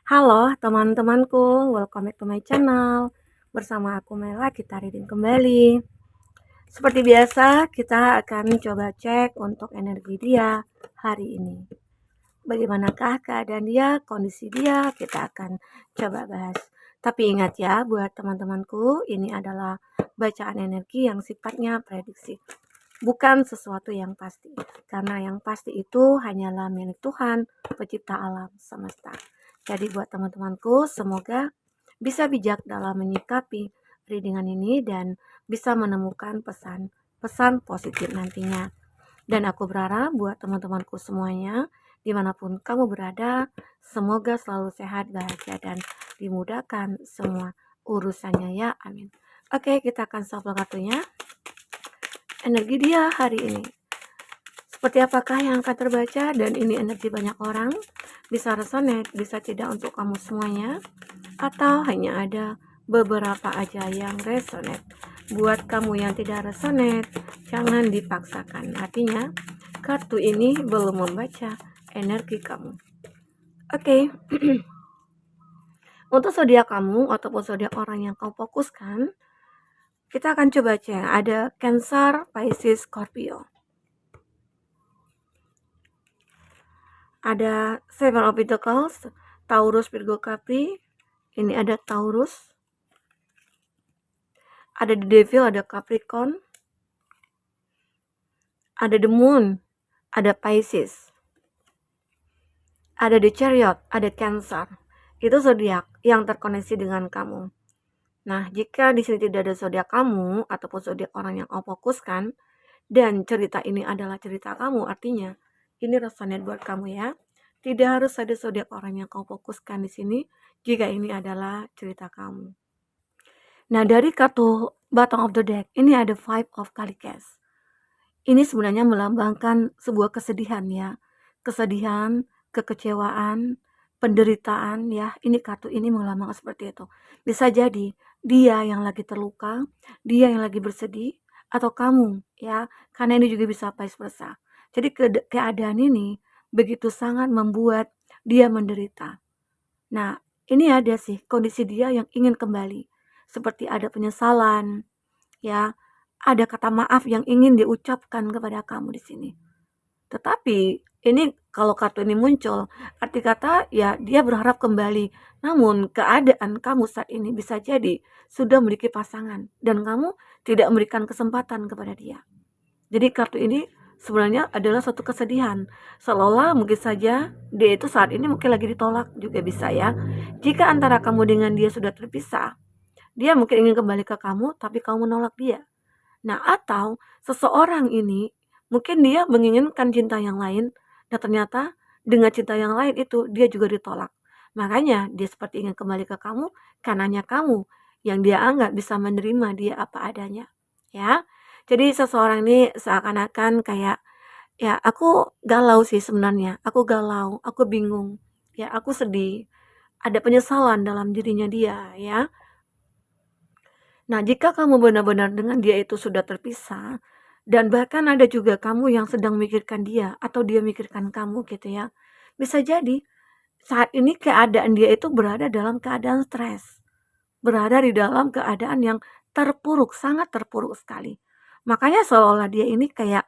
Halo teman-temanku, welcome back to my channel. Bersama aku Mela, kita reading kembali. Seperti biasa, kita akan coba cek untuk energi dia hari ini. Bagaimanakah keadaan dia, kondisi dia, kita akan coba bahas. Tapi ingat ya, buat teman-temanku, ini adalah bacaan energi yang sifatnya prediksi. Bukan sesuatu yang pasti, karena yang pasti itu hanyalah milik Tuhan, pencipta alam semesta. Jadi buat teman-temanku, semoga bisa bijak dalam menyikapi readingan ini dan bisa menemukan pesan-pesan positif nantinya. Dan aku berharap buat teman-temanku semuanya, dimanapun kamu berada, semoga selalu sehat, bahagia, dan dimudahkan semua urusannya ya, amin. Oke, kita akan shuffle kartunya. Energi dia hari ini. Seperti apakah yang akan terbaca, dan ini energi banyak orang, bisa resonate, bisa tidak untuk kamu semuanya, atau hanya ada beberapa aja yang resonate. Buat kamu yang tidak resonate, jangan dipaksakan. Artinya, kartu ini belum membaca energi kamu. Oke. Untuk zodiak kamu ataupun zodiak orang yang kamu fokuskan, kita akan coba cek. Ada Cancer, Pisces, Scorpio. Ada Seven of Pentacles, Taurus, Virgo, Capri. Ini ada Taurus. Ada The Devil, ada Capricorn. Ada The Moon, ada Pisces. Ada The Chariot, ada Cancer. Itu zodiak yang terkoneksi dengan kamu. Nah, jika di sini tidak ada zodiak kamu ataupun zodiak orang yang kamu fokuskan dan cerita ini adalah cerita kamu, artinya ini resonate buat kamu ya. Tidak harus ada zodiak orang yang kamu fokuskan di sini jika ini adalah cerita kamu. Nah, dari kartu bottom of the deck, ini ada Five of Cups. Ini sebenarnya melambangkan sebuah kesedihan ya. Kesedihan, kekecewaan, penderitaan ya. Ini kartu ini melambangkan seperti itu. Bisa jadi dia yang lagi terluka, dia yang lagi bersedih, atau kamu ya. Karena ini juga bisa vice versa. Jadi keadaan ini begitu sangat membuat dia menderita. Nah, ini ada sih kondisi dia yang ingin kembali. Seperti ada penyesalan, ya, ada kata maaf yang ingin diucapkan kepada kamu di sini. Tetapi ini kalau kartu ini muncul, arti kata ya dia berharap kembali. Namun keadaan kamu saat ini bisa jadi sudah memiliki pasangan dan kamu tidak memberikan kesempatan kepada dia. Jadi kartu ini sebenarnya adalah suatu kesedihan. Seolah mungkin saja dia itu saat ini mungkin lagi ditolak juga bisa ya. Jika antara kamu dengan dia sudah terpisah, dia mungkin ingin kembali ke kamu tapi kamu menolak dia. Nah, atau seseorang ini mungkin dia menginginkan cinta yang lain dan ternyata dengan cinta yang lain itu dia juga ditolak. Makanya dia seperti ingin kembali ke kamu karena hanya kamu yang dia anggap bisa menerima dia apa adanya. Ya. Jadi seseorang ini seakan-akan kayak ya aku galau sih sebenarnya. Aku galau, aku bingung. Ya, aku sedih. Ada penyesalan dalam dirinya dia ya. Nah, jika kamu benar-benar dengan dia itu sudah terpisah, dan bahkan ada juga kamu yang sedang memikirkan dia, atau dia memikirkan kamu gitu ya, bisa jadi saat ini keadaan dia itu berada dalam keadaan stres, berada di dalam keadaan yang terpuruk, sangat terpuruk sekali. Makanya seolah-olah dia ini kayak,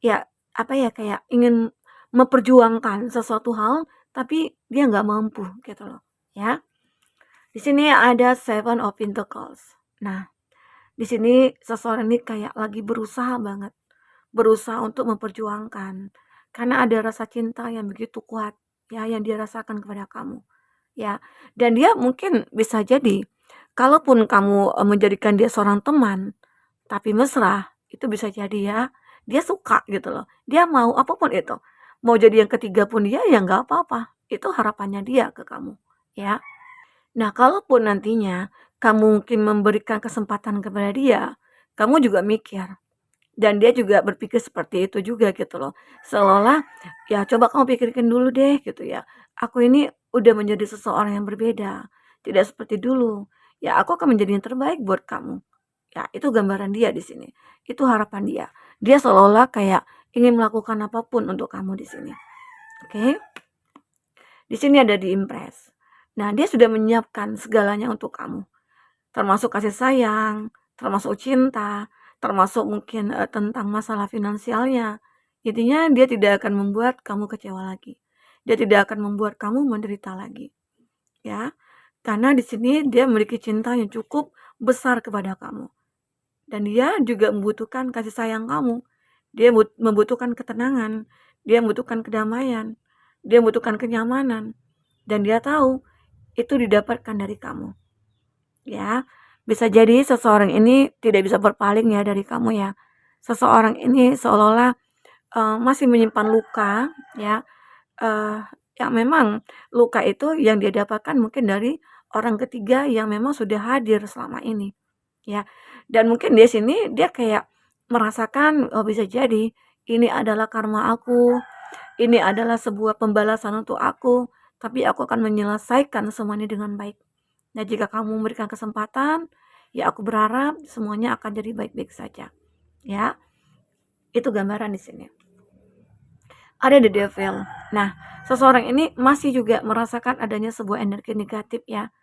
ya apa ya, kayak ingin memperjuangkan sesuatu hal, tapi dia nggak mampu gitu loh, ya. Di sini ada Seven of Pentacles. Nah, di sini seseorang ini kayak lagi berusaha banget, berusaha untuk memperjuangkan. Karena ada rasa cinta yang begitu kuat, ya, yang dia rasakan kepada kamu, ya. Dan dia mungkin bisa jadi, kalaupun kamu menjadikan dia seorang teman, tapi mesra, itu bisa jadi ya, dia suka gitu loh. Dia mau apapun itu. Mau jadi yang ketiga pun dia, ya nggak apa-apa. Itu harapannya dia ke kamu, ya. Nah, kalaupun nantinya kamu mungkin memberikan kesempatan kepada dia, kamu juga mikir dan dia juga berpikir seperti itu juga gitu loh. Seolah, ya coba kamu pikirkan dulu deh gitu ya. Aku ini udah menjadi seseorang yang berbeda, tidak seperti dulu. Ya, aku akan menjadi yang terbaik buat kamu. Ya, itu gambaran dia di sini. Itu harapan dia. Dia seolah-olah kayak ingin melakukan apapun untuk kamu di sini. Oke? Di sini ada di impress. Nah, dia sudah menyiapkan segalanya untuk kamu, termasuk kasih sayang, termasuk cinta, termasuk mungkin, tentang masalah finansialnya. Intinya dia tidak akan membuat kamu kecewa lagi. Dia tidak akan membuat kamu menderita lagi, ya. Karena di sini dia memiliki cinta yang cukup besar kepada kamu. Dan dia juga membutuhkan kasih sayang kamu. Dia membutuhkan ketenangan, dia membutuhkan kedamaian, dia membutuhkan kenyamanan, dan dia tahu itu didapatkan dari kamu. Ya, bisa jadi seseorang ini tidak bisa berpaling ya dari kamu ya. Seseorang ini seolah-olah masih menyimpan luka ya, eee, yang memang luka itu yang dia dapatkan mungkin dari orang ketiga yang memang sudah hadir selama ini, ya. Dan mungkin di sini dia kayak merasakan, oh bisa jadi ini adalah karma aku, ini adalah sebuah pembalasan untuk aku, tapi aku akan menyelesaikan semuanya dengan baik. Nah, jika kamu memberikan kesempatan, ya aku berharap semuanya akan jadi baik-baik saja, ya. Itu gambaran di sini. Ada the devil. Nah, seseorang ini masih juga merasakan adanya sebuah energi negatif ya.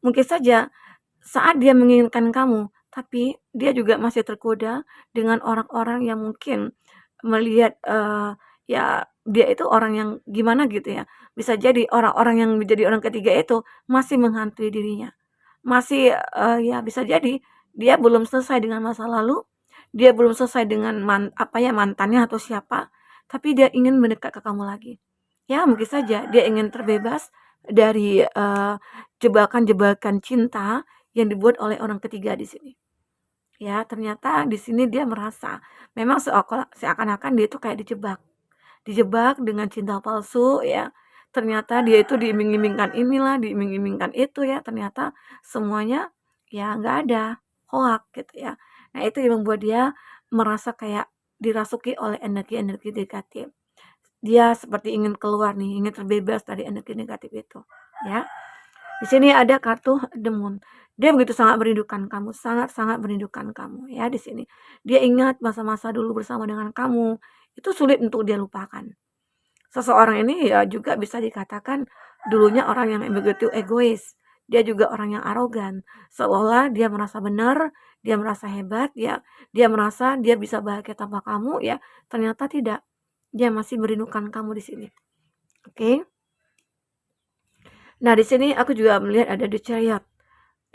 Mungkin saja saat dia menginginkan kamu, tapi dia juga masih tergoda dengan orang-orang yang mungkin melihat, ya dia itu orang yang gimana gitu ya. Bisa jadi orang-orang yang menjadi orang ketiga itu masih menghantui dirinya. Masih, ya bisa jadi dia belum selesai dengan masa lalu, dia belum selesai dengan mantannya atau siapa, tapi dia ingin mendekat ke kamu lagi. Ya mungkin saja dia ingin terbebas dari, jebakan-jebakan cinta yang dibuat oleh orang ketiga di sini. Ya ternyata di sini dia merasa memang seakan-akan dia itu kayak dijebak. Dijebak dengan cinta palsu ya. Ternyata dia itu diiming-imingkan inilah, diiming-imingkan itu ya, ternyata semuanya ya nggak ada, hoak gitu ya. Nah itu yang membuat dia merasa kayak dirasuki oleh energi-energi negatif. Dia seperti ingin keluar nih, ingin terbebas dari energi negatif itu, ya. Di sini ada kartu The Moon. Dia begitu sangat merindukan kamu, sangat-sangat merindukan kamu ya di sini. Dia ingat masa-masa dulu bersama dengan kamu, itu sulit untuk dia lupakan. Seseorang ini ya juga bisa dikatakan dulunya orang yang begitu egois. Dia juga orang yang arogan. Seolah dia merasa benar, dia merasa hebat, ya, dia merasa dia bisa bahagia tanpa kamu, ya. Ternyata tidak. Dia masih merindukan kamu di sini. Oke. Nah, di sini aku juga melihat ada The Chariot.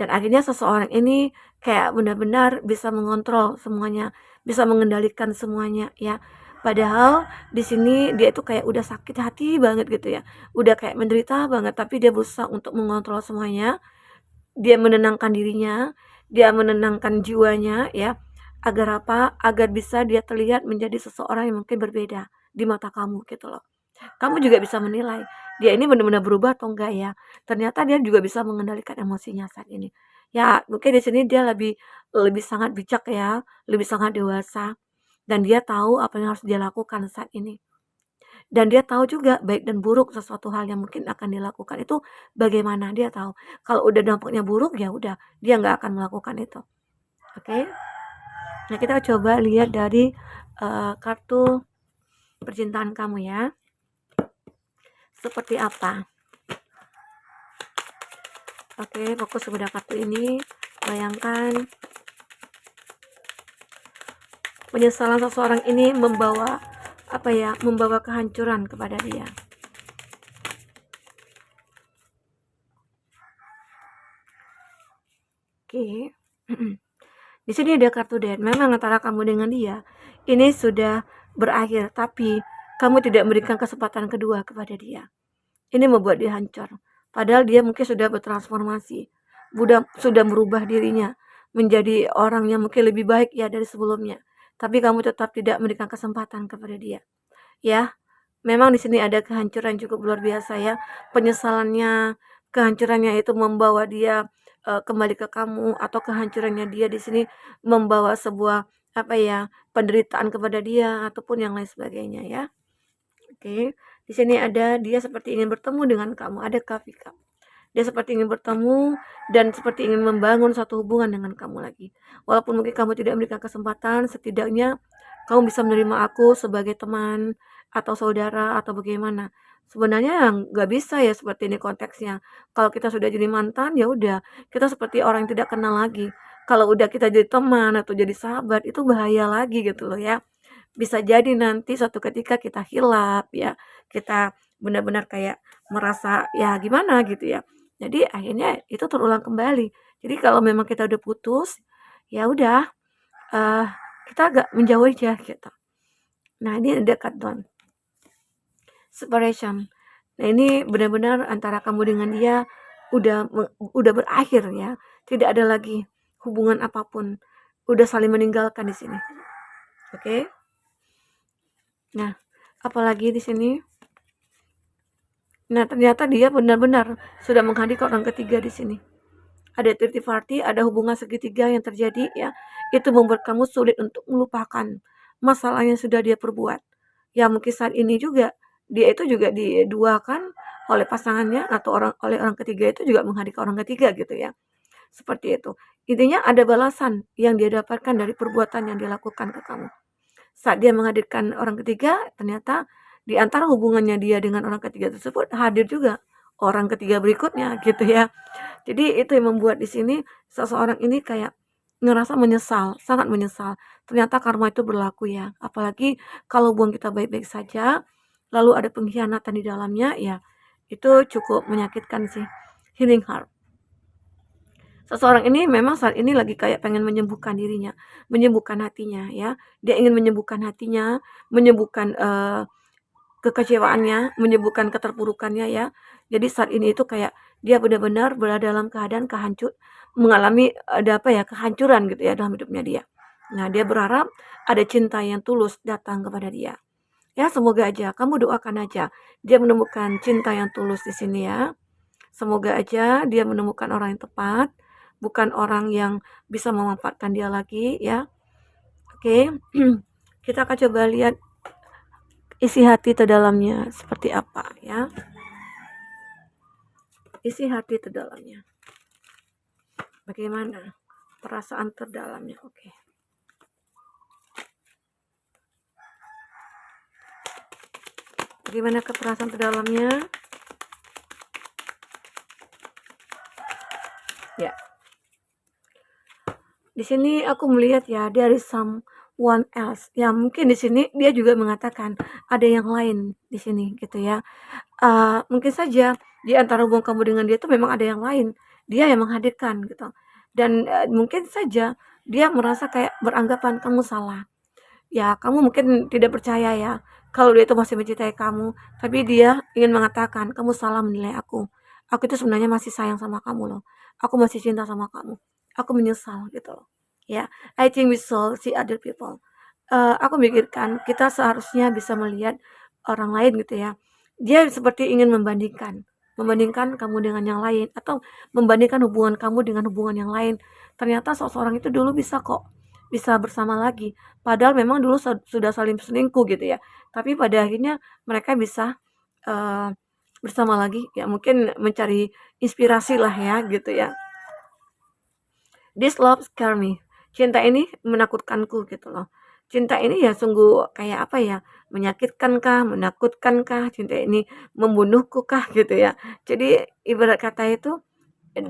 Dan akhirnya seseorang ini kayak benar-benar bisa mengontrol semuanya, bisa mengendalikan semuanya ya. Padahal di sini dia itu kayak udah sakit hati banget gitu ya. Udah kayak menderita banget tapi dia berusaha untuk mengontrol semuanya. Dia menenangkan dirinya, dia menenangkan jiwanya ya. Agar apa? Agar bisa dia terlihat menjadi seseorang yang mungkin berbeda di mata kamu gitu loh. Kamu juga bisa menilai, dia ini benar-benar berubah atau enggak ya. Ternyata dia juga bisa mengendalikan emosinya saat ini. Ya, mungkin di sini dia lebih lebih sangat bijak ya, lebih sangat dewasa dan dia tahu apa yang harus dia lakukan saat ini. Dan dia tahu juga baik dan buruk sesuatu hal yang mungkin akan dilakukan itu bagaimana, dia tahu. Kalau udah dampaknya buruk ya udah, dia nggak akan melakukan itu. Oke. Nah, kita coba lihat dari kartu percintaan kamu ya. Seperti apa? Oke, fokus kepada kartu ini. Bayangkan penyesalan seseorang ini membawa apa ya? Membawa kehancuran kepada dia. Oke. Di sini ada kartu Death. Memang antara kamu dengan dia ini sudah berakhir, tapi kamu tidak memberikan kesempatan kedua kepada dia. Ini membuat dia hancur. Padahal dia mungkin sudah bertransformasi, sudah merubah dirinya menjadi orang yang mungkin lebih baik ya dari sebelumnya. Tapi kamu tetap tidak memberikan kesempatan kepada dia. Ya, memang di sini ada kehancuran cukup luar biasa ya. Penyesalannya, kehancurannya itu membawa dia kembali ke kamu atau kehancurannya dia di sini membawa sebuah apa ya, penderitaan kepada dia ataupun yang lain sebagainya ya. Oke, di sini ada dia seperti ingin bertemu dengan kamu, ada Kafika. Dia seperti ingin bertemu dan seperti ingin membangun satu hubungan dengan kamu lagi. Walaupun mungkin kamu tidak memberikan kesempatan, setidaknya kamu bisa menerima aku sebagai teman atau saudara atau bagaimana. Sebenarnya nggak bisa ya seperti ini konteksnya. Kalau kita sudah jadi mantan, ya udah, kita seperti orang yang tidak kenal lagi. Kalau udah kita jadi teman atau jadi sahabat, itu bahaya lagi gitu loh ya. Bisa jadi nanti suatu ketika kita hilaf ya, kita benar-benar kayak merasa ya gimana gitu ya. Jadi akhirnya itu terulang kembali. Jadi kalau memang kita udah putus, ya udah, eee, kita agak menjauh aja gitu. Nah ini dekat Tuhan. Separation. Nah, ini benar-benar antara kamu dengan dia udah berakhir ya. Tidak ada lagi hubungan apapun. Udah saling meninggalkan di sini. Oke? Nah, apalagi di sini? Nah, ternyata dia benar-benar sudah menghadirkan orang ketiga di sini. Ada third party, ada hubungan segitiga yang terjadi ya. Itu membuat kamu sulit untuk melupakan masalah yang sudah dia perbuat. Ya mungkin saat ini juga dia itu juga diduakan oleh pasangannya atau oleh orang ketiga itu juga menghadirkan orang ketiga gitu ya. Seperti itu. Intinya ada balasan yang dia dapatkan dari perbuatan yang dia lakukan ke kamu. Saat dia menghadirkan orang ketiga, ternyata di antara hubungannya dia dengan orang ketiga tersebut hadir juga orang ketiga berikutnya gitu ya. Jadi itu yang membuat di sini seseorang ini kayak ngerasa menyesal, sangat menyesal. Ternyata karma itu berlaku ya. Apalagi kalau hubungan kita baik-baik saja, lalu ada pengkhianatan di dalamnya, ya itu cukup menyakitkan sih. Healing heart. Seseorang ini memang saat ini lagi kayak pengen menyembuhkan dirinya, menyembuhkan hatinya ya. Dia ingin menyembuhkan hatinya, menyembuhkan kekecewaannya, menyembuhkan keterpurukannya ya. Jadi saat ini itu kayak dia benar-benar berada dalam keadaan mengalami ada apa ya, kehancuran gitu ya dalam hidupnya dia. Nah, dia berharap ada cinta yang tulus datang kepada dia. Ya, semoga aja kamu doakan aja dia menemukan cinta yang tulus di sini ya. Semoga aja dia menemukan orang yang tepat, bukan orang yang bisa memanfaatkan dia lagi ya. Oke. Kita akan coba lihat isi hati terdalamnya seperti apa ya. Isi hati terdalamnya. Bagaimana perasaan terdalamnya? Oke. Bagaimana perasaan terdalamnya? Ya. Di sini aku melihat ya dari someone else. Ya mungkin di sini dia juga mengatakan ada yang lain di sini gitu ya. Mungkin saja di antara hubungan kamu dengan dia itu memang ada yang lain. Dia yang menghadirkan gitu. Dan mungkin saja dia merasa kayak beranggapan kamu salah. Ya, kamu mungkin tidak percaya ya kalau dia itu masih mencintai kamu, tapi dia ingin mengatakan kamu salah menilai aku. Aku itu sebenarnya masih sayang sama kamu loh. Aku masih cinta sama kamu. Aku menyesal gitu loh. Ya, I think we should see other people. Aku mikirkan kita seharusnya bisa melihat orang lain gitu ya. Dia seperti ingin membandingkan kamu dengan yang lain atau membandingkan hubungan kamu dengan hubungan yang lain. Ternyata seseorang itu dulu bisa kok, bisa bersama lagi. Padahal memang dulu sudah saling selingkuh gitu ya. Tapi pada akhirnya mereka bisa uh, bersama lagi. Ya mungkin mencari inspirasi lah ya gitu ya. This love scare me. Cinta ini menakutkanku gitu loh. Cinta ini ya sungguh kayak apa ya, menyakitkankah, menakutkankah, cinta ini membunuhku kah gitu ya. Jadi ibarat kata itu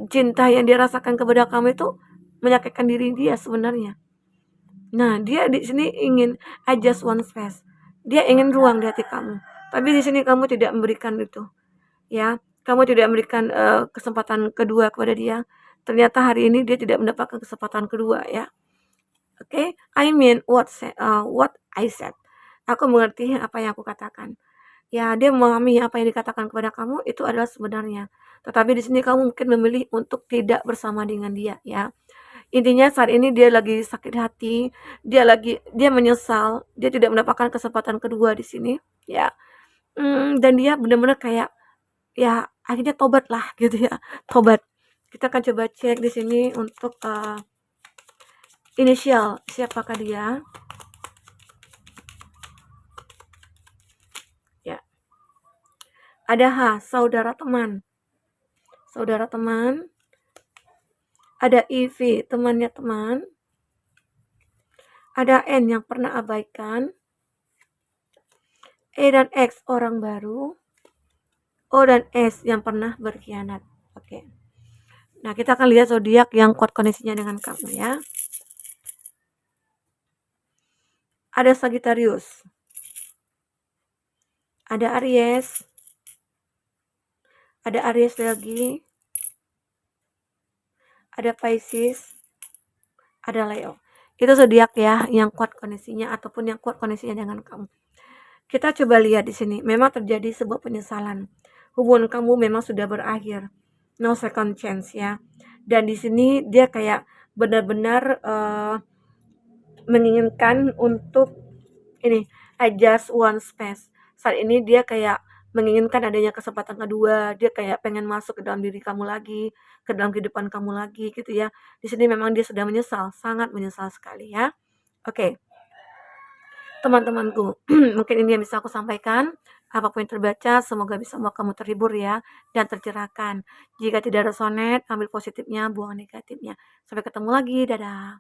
cinta yang dirasakan kepada kamu itu menyakitkan diri dia sebenarnya. Nah, dia di sini ingin I just want space. Dia ingin ruang di hati kamu. Tapi di sini kamu tidak memberikan itu, ya. Kamu tidak memberikan kesempatan kedua kepada dia. Ternyata hari ini dia tidak mendapatkan kesempatan kedua ya. Oke, I mean what I said. Aku mengerti apa yang aku katakan. Ya, dia memahami apa yang dikatakan kepada kamu itu adalah sebenarnya. Tetapi di sini kamu mungkin memilih untuk tidak bersama dengan dia ya. Intinya saat ini dia lagi sakit hati, dia menyesal, dia tidak mendapatkan kesempatan kedua di sini, ya. Dan dia benar-benar kayak, ya akhirnya tobat lah gitu ya, tobat. Kita akan coba cek di sini untuk inisial siapakah dia? Ya, ada H, saudara teman. Saudara teman. Ada IV, temannya teman. Ada N yang pernah abaikan. E dan X, orang baru. O dan S yang pernah berkhianat. Oke. Nah, kita akan lihat zodiak yang kuat koneksinya dengan kamu ya. Ada Sagittarius, ada Aries, ada Aries lagi, ada Pisces, ada Leo. Itu zodiak ya yang kuat koneksinya ataupun yang kuat koneksinya dengan kamu. Kita coba lihat di sini. Memang terjadi sebuah penyesalan. Hubungan kamu memang sudah berakhir. No second chance ya. Dan di sini dia kayak benar-benar menginginkan untuk ini, I just want space. Saat ini dia kayak menginginkan adanya kesempatan kedua, dia kayak pengen masuk ke dalam diri kamu lagi, ke dalam kehidupan kamu lagi gitu ya. Di sini memang dia sudah menyesal, sangat menyesal sekali ya. Oke, teman-temanku, mungkin ini yang bisa aku sampaikan. Apapun yang terbaca, semoga bisa membuat kamu terhibur ya, dan tercerahkan. Jika tidak resonate, ambil positifnya, buang negatifnya. Sampai ketemu lagi, dadah.